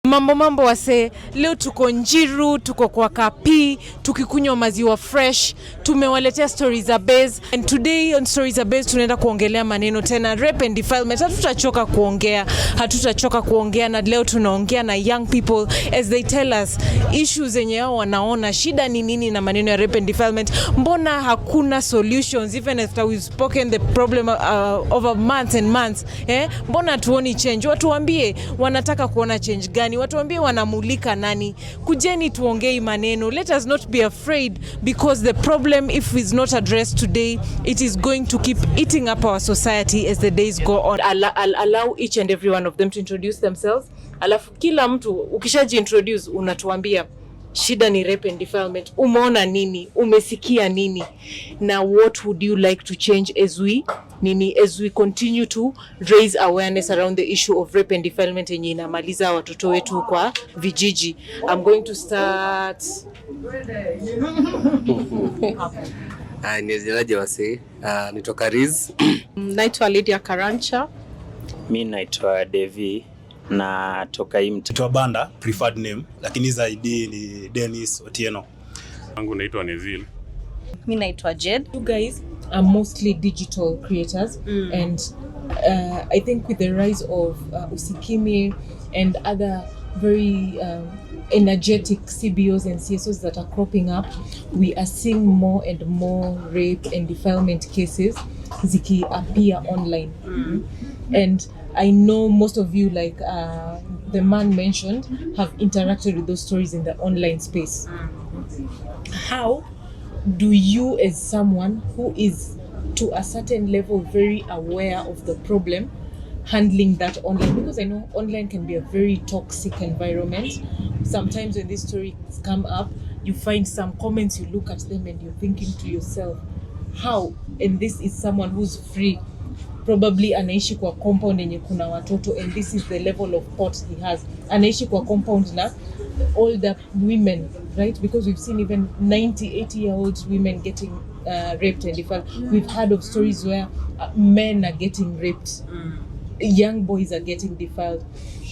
Mambo wase, leo tuko Njiru, tuko kwa Kapi, tukikunywa maziwa fresh, tumewaletea Story Za Baze. And today on Story Za Baze tunaenda kuongelea maneno tena rape and defilement. Hatutachoka kuongea na leo tunaongea na young people as they tell us issues zenye hao wanaona, shida ni nini na maneno ya rape and defilement. Mbona hakuna solutions even after we've spoken the problem over months and months. Mbona tuoni change? Watu waambie wanataka kuona change gani? Watu waambie wanamulika nani? Kujeni tuongei maneno. Let us not be afraid, because the problem, if it's not addressed today, it is going to keep eating up our society as the days go on. I'll allow each and every one of them to introduce themselves. Alafu kila mtu ukishaji introduce unatuambia shida ni rape and defilement. Umeona nini? Umesikia nini? Na what would you like to change as we continue to raise awareness around the issue of rape and defilement yenye inamaliza watoto wetu kwa vijiji. I'm going to start. Niwezelaje wase, nitoka Riz. Naitwa Lydia Karancha. Mimi naitwa Devi na toka Imta. Naitwa Banda, preferred name, lakini zaidi ni Dennis Otieno. Wangu naitwa Nezil. Mimi naitwa Jed. You guys are mostly digital creators and I think with the rise of Usikimi and other very energetic CBOs and CSOs that are cropping up, we are seeing more and more rape and defilement cases ziki appear online. And I know most of you, like the man mentioned, have interacted with those stories in the online space. How do you, as someone who is to a certain level very aware of the problem, handling that online? Because I know online can be a very toxic environment. Sometimes when these stories come up, you find some comments, you look at them and you're thinking to yourself, how? And this is someone who's free, probably anaishi kwa compound yenye kuna watoto, and this is the level of thought he has. Anaishi kwa compound na older women, right? Because we've seen even 80-year-old women getting raped and defiled. We've heard of stories where men are getting raped. Young boys are getting defiled.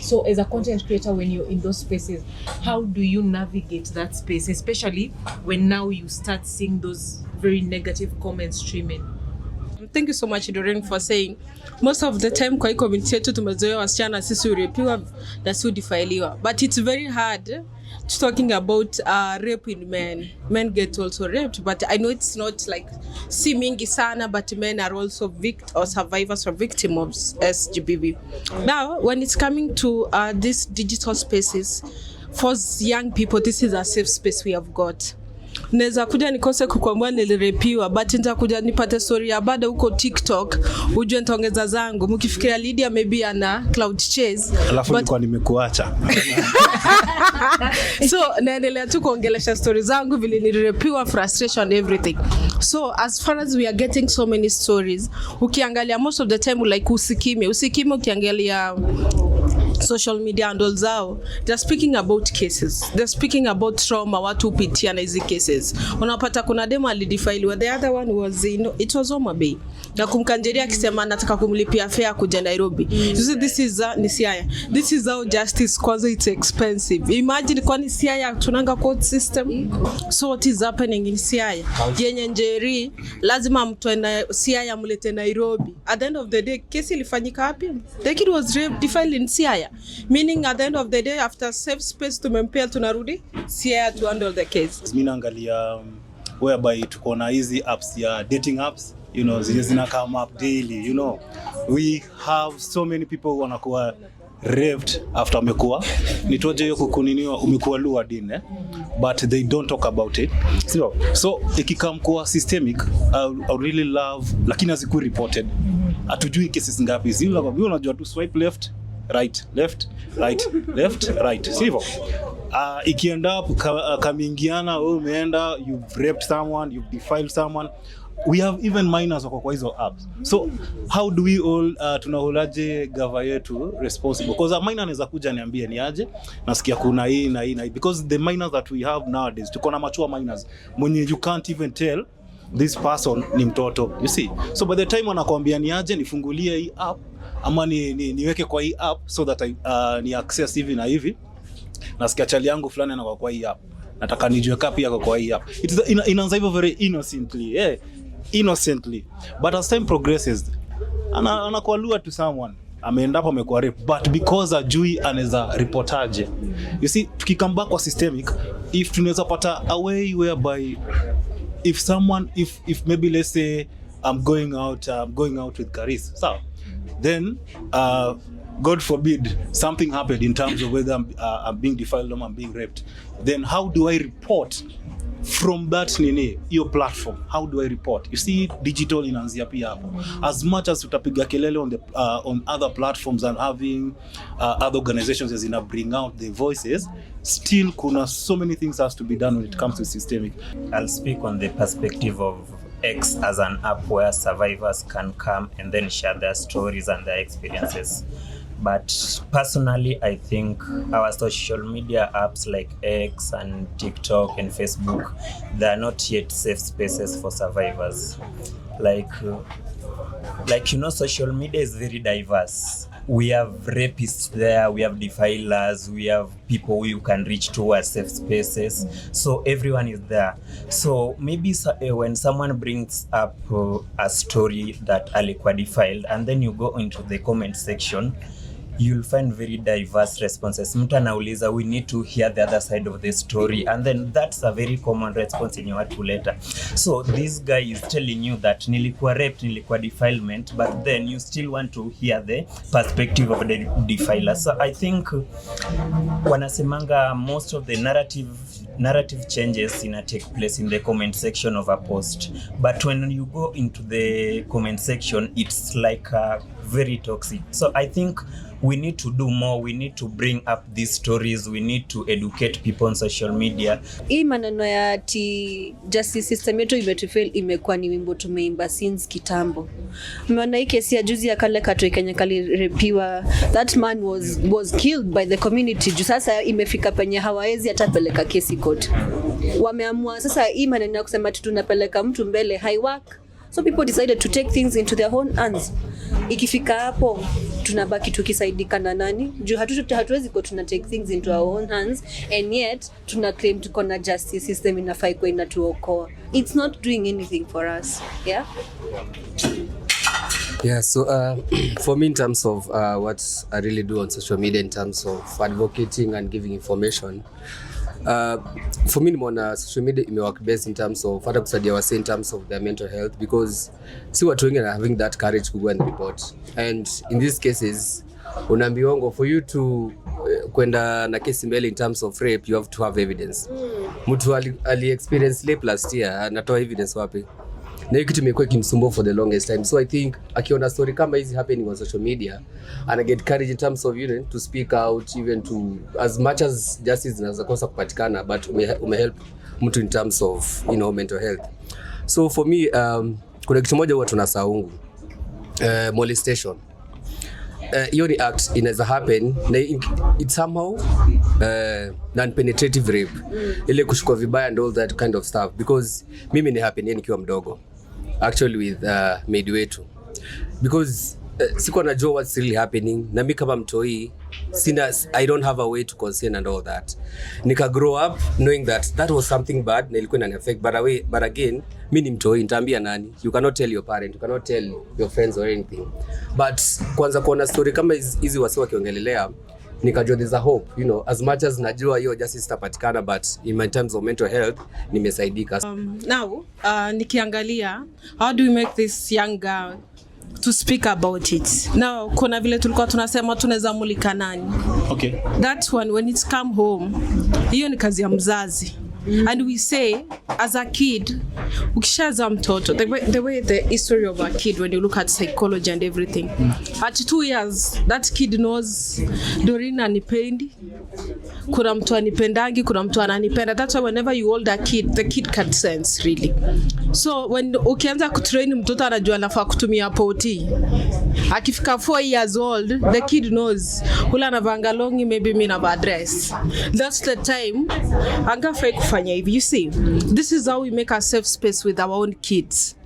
So as a content creator, when you're in those spaces, how do you navigate that space, especially when now you start seeing those very negative comments streaming? Thank you so much, Doreen, for saying most of the time kwa hii community yetu tumezoea wasichana sisi urepiwa na si udifailiwa, but it's very hard talking about rape in men. Men get also raped, but I know it's not like si mingi sana, but men are also or survivors or victims of SGBV. Now, when it's coming to these digital spaces, for young people, this is a safe space we have got. Neza kuja nikose kukwambia nilirepiwa, but nitakuja nipate story ya bado huko TikTok, ujue nitaongeza zangu. Mkifikiria Lydia maybe ana cloud chase, alafu nilikuwa nimekuacha. So naendelea tu kuongelesha story zangu vile nilirepiwa, frustration and everything. So as far as we are getting so many stories, ukiangalia most of the time like Usikime ukiangalia social media handles zao, they're speaking about cases, they're speaking about trauma watu upitia na hizi cases. Unapata kuna demo alidefile, the other one was it was Homa Bay na kumkanjeria akisema nataka kumlipia fare kuja Nairobi. You see, this is Siaya, this is how justice, cause it's expensive. Imagine kwa ni Siaya tunanga court system. So what is happening in Siaya? Yenye njeri lazima mtu na Siaya mulete Nairobi. At the end of the day kesi ilifanyika hapi, the kid was defiled in Siaya, meaning at the end of the day after safe space tumempea tunarudi Siaya to handle the case. Mimi naangalia whereby tuko na hizi apps ya dating apps, you know, zina come up daily, you know. We have so many people who wanakuwa raped after umekuwa nitoje hiyo kukuniniwa umekuwa lured in, but they don't talk about it. So ikikam kuwa systemic, I really love, lakini haziku reported. Atujui cases ngapi zile, unajua tu swipe left right left right left right, sivyo? Ikienda kamingiana wewe umeenda, you've raped someone, you've defiled someone. We have even minors kwa hizo apps. So how do we all tunaholaje gava yetu responsible? Because a minor anaweza kuja niambie ni aje nasikia kuna hii na hii, because the minors that we have nowadays, tuko na mature minors mwenye you can't even tell this person ni mtoto, you see. So by the time wanakuambia ni aje nifungulie hii app ama niweke kwa hii app so that ni access hivi na hivi, nasikia chali yangu fulani anakuwa kwa hii app, nataka nijue kapi yako kwa hii app. Inaanza hivyo very innocently, innocently, but as time progresses anakuwa lure to someone, ameenda hapo amekuwa rape, but because ajui anaweza reportaje. You see, tukikam back kwa systemic, if tunaweza pata a way whereby if maybe let's say I'm going out with Karis, so then God forbid something happened in terms of whether I'm being defiled or I'm being raped, then how do I report from that your platform? How do I report? You see, digital inaanzia pia hapo. As much as utapiga kelele on other platforms and having other organizations as in bring out their voices, still kuna so many things has to be done when it comes to systemic. I'll speak on the perspective of X as an app where survivors can come and then share their stories and their experiences. But personally, I think our social media apps like X and TikTok and Facebook, they are not yet safe spaces for survivors. Like social media is very diverse. We have rapists there, we have defilers, we have people who you can reach to as safe spaces. So everyone is there. So maybe when someone brings up a story that alikuwa defiled, and then you go into the comment section, you'll find very diverse responses. Mtu anauliza, we need to hear the other side of the story, and then that's a very common response in your letter. So this guy is telling you that nilikuwa raped, nilikuwa defilement, but then you still want to hear the perspective of the defiler. So I think wanasemanga most of the narrative changes take place in the comment section of a post, but when you go into the comment section, it's like very toxic. So I think we need to do more. We need to bring up these stories. We need to educate people on social media. Hii maneno ya justice system yetu imetufail, imekuwa ni wimbo tumeimba since kitambo. Mmeona hii kesi ya juzi ya kale katoi Kenya kalirepiwa, that man was killed by the community. Sasa imefika penye hawawezi hata peleka kesi court. Wameamua sasa hii maneno ya kusema tunapeleka mtu mbele high work. So people decided to take things into their own hands. Ikifika hapo tunabaki tukisaidika na nani? Juu hatuwezi kwa tuna take things into our own hands, and yet tuna claim tuko na justice system inafai kwa inatuokoa. It's not doing anything for us. Yeah, so for me in terms of what I really do on social media in terms of advocating and giving information, for me nimeona social media imework best in terms of hata kusaidia wase in terms of their mental health, because si watu wengi are having that courage to go and report, and in these cases unaambiwa for you to kwenda na kesi mbele in terms of rape, you have to have evidence. Mtu ali experience rape last year, anatoa evidence wapi? Na hiyo kitu imekuwa kimsumbua for the longest time. So I think akiona story kama hizi happening on social media, and I get courage in terms of to speak out, even to as much as justice inaweza kosa kupatikana, but umehelp mtu in terms of mental health. So for me kuna kitu moja huwa tunasaungu, molestation. Hiyo ni act inaweza happen na it's somehow non-penetrative rape, ile kushukua vibaya and all that kind of stuff, because mimi ni happen nikiwa mdogo actually with maid wetu, because sikuwa najua what's really happening, na mimi kama mtoi I don't have a way to concern and all that. Nika grow up knowing that was something bad na ilikuwa ina affect, but again mimi ni mtoi, nitaambia nani? You cannot tell your parent, you cannot tell your friends or anything. But kwanza kuona story kama hizi wasi wakiongelelea, nikajua there's a hope, as much as najua hiyo justice itapatikana, but in my terms of mental health nimesaidika. Now nikiangalia how do we make this young girl to speak about it. Now kuna vile tulikuwa tunasema tunaweza mulika nani. Okay. That one when it's come home, hiyo ni kazi ya mzazi. And we say as a kid, ukishaza mtoto, the way the history of a kid, when you look at psychology and everything, at 2 years that kid knows Doreen anipendi, kuna mtu anipendangi, kuna mtu ananipenda. That's why whenever you hold a kid, the kid can sense really. So when ukianza kutrain mtoto anajua anafaa kutumia poti, akifika 4 years old the kid knows hula anavanga longi, maybe mimi na address. That's the time angafai kufanya hivi. You see, this is how we make a safe space with our own kids.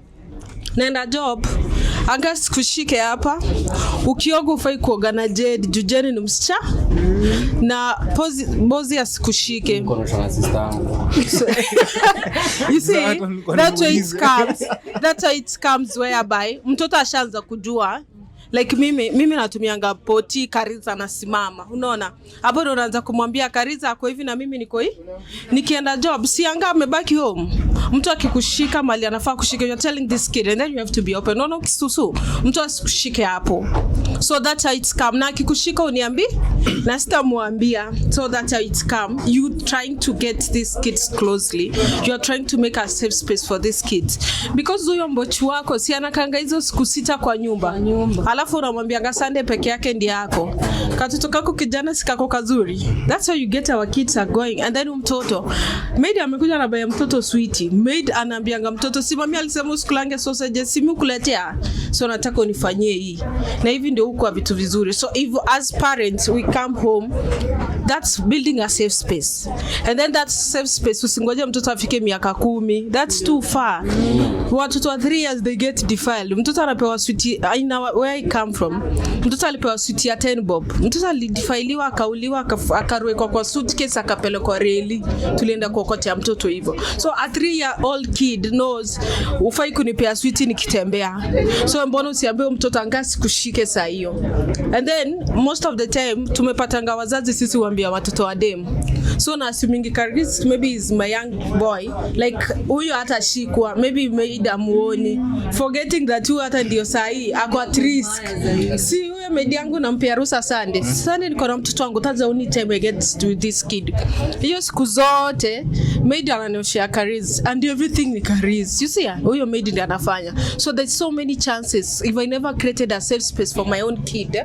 Nenda job, anga sikushike hapa, ukioga ufai kuoga na jade, jujeni ni msicha na bozi asikushike. You see, that's why it comes whereby mtoto ashaanza kujua. Like mimi natumianga poti, Kariza anasimama. Unaona? Hapo ndo unaanza kumwambia Kariza ako hivi na mimi niko hivi. Nikienda job, si anga amebaki home. Mtu akikushika mali anafaa kushika, you're telling this kid and then you have to be open. Unaona kisusu. Mtu asikushike hapo. So that's how it's come. Na akikushika uniambi, na sitamwambia. So that's how it's come. You trying to get these kids closely. You are trying to make a safe space for these kids. Because huyo mbochi wako si anakanga hizo siku 6 kwa nyumba. Alafu unamwambia Sunday peke yake ndiye yako. Katoto kako kijana sikako kazuri. That's how you get our kids are going. And then mtoto maid amekuja na baya mtoto sweetie. Maid anaambianga mtoto si mami alisema usikulange sausage, simu kuletea. So nataka unifanyie hii. Na hivi ndio huko vitu vizuri. So if as parents we come home, that's building a safe space. And then that safe space usingoje mtoto afike miaka 10. That's too far. Watoto wa 3 years they get defiled. Mtoto anapewa sweetie where I come from. Mtoto alipewa sweetie ya 10 bob. Mtoto alidifailiwa, akauliwa, akarwekwa kwa suitcase, akapelekwa reli. Tulienda kuokotea mtoto hivyo. So a 3-year-old kid knows ufai kunipea sweetie nikitembea. So mbona usiambie mtoto angasi kushike saa hiyo. And then most of the time tumepatanga wazazi sisi huambia watoto wa dem. So na assuming Karis maybe is my young boy, like huyo hata shikwa, maybe made amuoni, forgetting that huyo hata ndio saa hii ako at risk. Si huyo maid yangu nampea ruhusa Sunday niko na mtoto wangu, that's the only time I get to this kid. Hiyo siku zote maid ananioshia Karis and everything ni Karis. You see, huyo maid ndiye anafanya. So there's so many chances. If I never created a safe space for my own kid,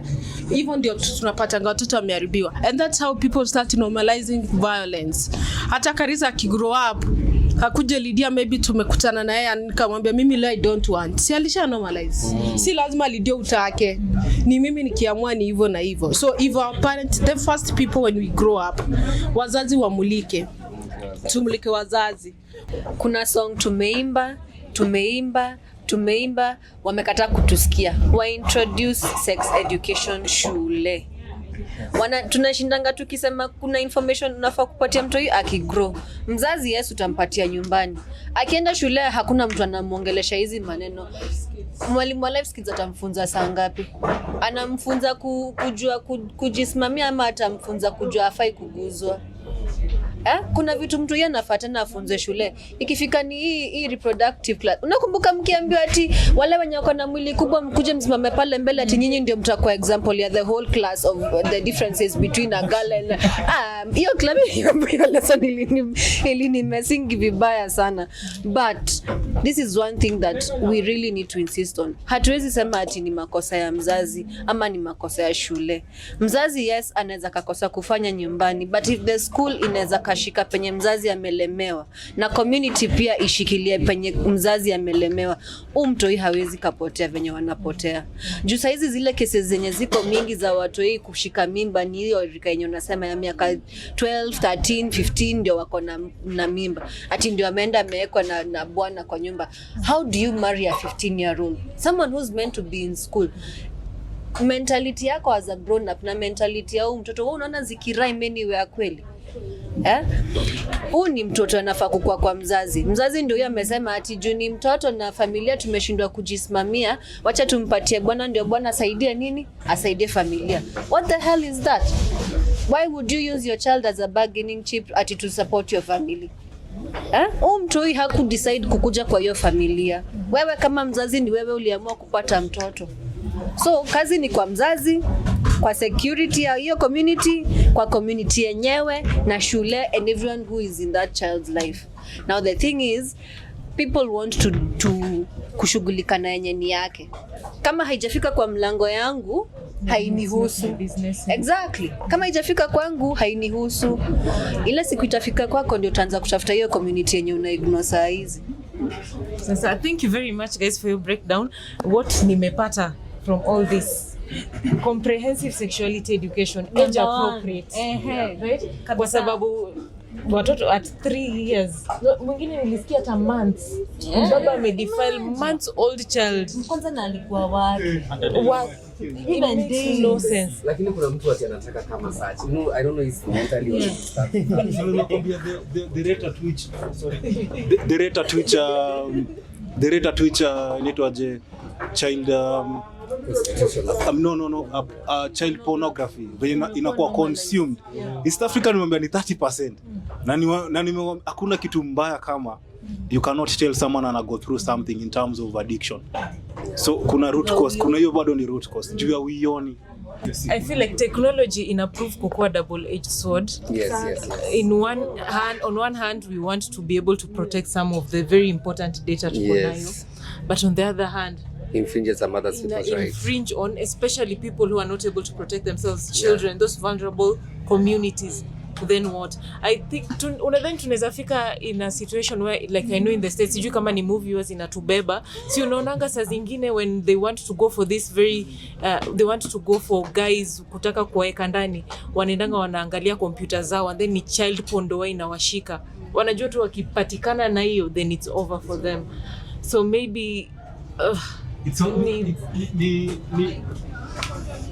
even ndio tunapatanga watoto wameharibiwa. And that's how people start normalizing violence. Hata Karis akigrow up, hakuje Lydia maybe tumekutana na yeye nikamwambia mimi I don't want. Si alisha normalize. Si lazima Lydia utake. Ni mimi nikiamua ni hivyo na hivyo. So if our parents, the first people when we grow up, wazazi wamulike. Tumulike wazazi. Kuna song tumeimba wamekataa kutusikia. Wa introduce sex education shule. Tunashindanga tukisema kuna information unafaa kupatia mtu akigrow. Mzazi Yesu utampatia nyumbani. Akienda shule hakuna mtu anamuongelesha hizi maneno. Mwalimu wa life skills atamfunza saa ngapi? Anamfunza kujua kujisimamia ama atamfunza kujua afai kuguzwa? Kuna vitu mtu yeye anafuata na afunze shule. Ikifika ni hii reproductive class. Unakumbuka mkiambiwa ati wale wenye wako na mwili kubwa mkuje msimame pale mbele ati nyinyi ndio mtakuwa example ya the whole class of the differences between a girl and hiyo club hiyo lesson ilini messing vibaya sana. But this is one thing that we really need to insist on. Hatuwezi sema ati ni makosa ya mzazi ama ni makosa ya shule. Mzazi yes anaweza kakosa kufanya nyumbani, but if the school inaweza kashika penye mzazi amelemewa na community pia ishikilie penye mzazi amelemewa, mtoi hawezi kapotea venye wanapotea. Juu saa hizi zile cases zenye ziko mingi za watoi kushika mimba ni hiyo rika yenye unasema ya miaka 12, 13, 15 ndio wako na mimba. Ati ndio ameenda amewekwa na bwana kwa nyumba. How do you marry a 15-year-old? Someone who's meant to be in school. Mentality yako as a grown up na mentality ya mtoto wewe unaona zikirai anywhere kweli? Huu ni mtoto anafaa kukua kwa mzazi. Mzazi ndio yeye amesema ati juu ni mtoto na familia tumeshindwa kujisimamia, wacha tumpatie bwana ndio bwana asaidie nini? Asaidie familia. What the hell is that? Why would you use your child as a bargaining chip ati to support your family? Mtoi haku decide kukuja kwa hiyo familia. Wewe kama mzazi ni wewe uliamua kupata mtoto. So kazi ni kwa mzazi, kwa security ya hiyo community, kwa community yenyewe na shule and everyone who is in that child's life. Now the thing is people want to kushughulika na yenye ni yake. Kama haijafika kwa mlango yangu hainihusu. Exactly. Kama haijafika kwangu hainihusu. Ile siku itafika kwako ndio utaanza kutafuta hiyo community yenye unaignore saa hizi. Sasa thank you very much guys for your breakdown. What nimepata from all this comprehensive sexuality education age appropriate, right? Kwa sababu watoto at 3 years. Mwingine nilisikia hata months. Baba amedefile months old child. Kwanza na alikuwa wapi? Even makes no sense. Lakini kuna mtu ati anataka kama search. No, I don't know is mentally the rate at which inaitwaje child child pornography inakuwa consumed East Africa nimeambia ni 30%. Na hakuna kitu mbaya kama you cannot tell someone and go through something in terms of addiction. So kuna root cause, kuna hiyo bado ni root cause. Juu ya uioni. I feel like technology inaprove kukua double-edged sword. Yes. On one hand, we want to be able to protect some of the very important data to Yes. but on the other hand, infringes some other people's rights. Infringe on especially people who are not able to protect themselves, children, those vulnerable communities. Then what? I think unadhani tunaweza fika in a situation where, like I know in the States, sijui kama ni movie was inatubeba, si unaonanga saa zingine when they want to go for this very they want to go for guys kutaka kuwaeka ndani, wanaendanga wanaangalia kompyuta zao and then ni child porn ndo inawashika, wanajua tu wakipatikana na hiyo then it's over for them. So maybe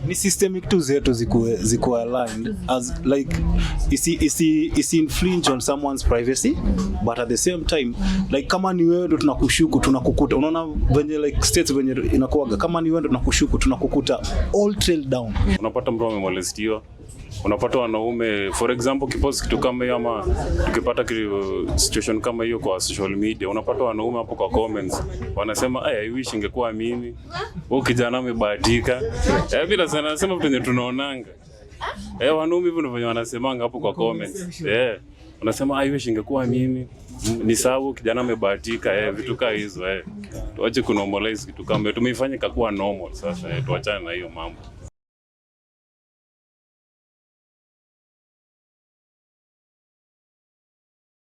ni systemic tu zetu ziko aligned as like is infringe on someone's privacy, but at the same time like kama ni wewe ndo tunakushuku tunakukuta, unaona venye like states venye inakuaga, kama ni wewe ndo tunakushuku tunakukuta all trail down. Unapata mtu amemolestiwa, unapata wanaume for example kipost kitu kama hiyo, ama tukipata situation kama hiyo kwa social media, unapata wanaume hapo kwa comments wanasema I wish ingekuwa mimi, wewe kijana umebahatika. Bila sana nasema vitu yenye tunaonanga. Wanaume hivyo ndivyo wanasemanga hapo kwa comments. Unasema I wish ingekuwa mimi, ni sawa kijana umebahatika, vitu kama hizo. Tuache kunormalize kitu kama hiyo, tumeifanya ikakuwa normal. Sasa tuachane na hiyo mambo.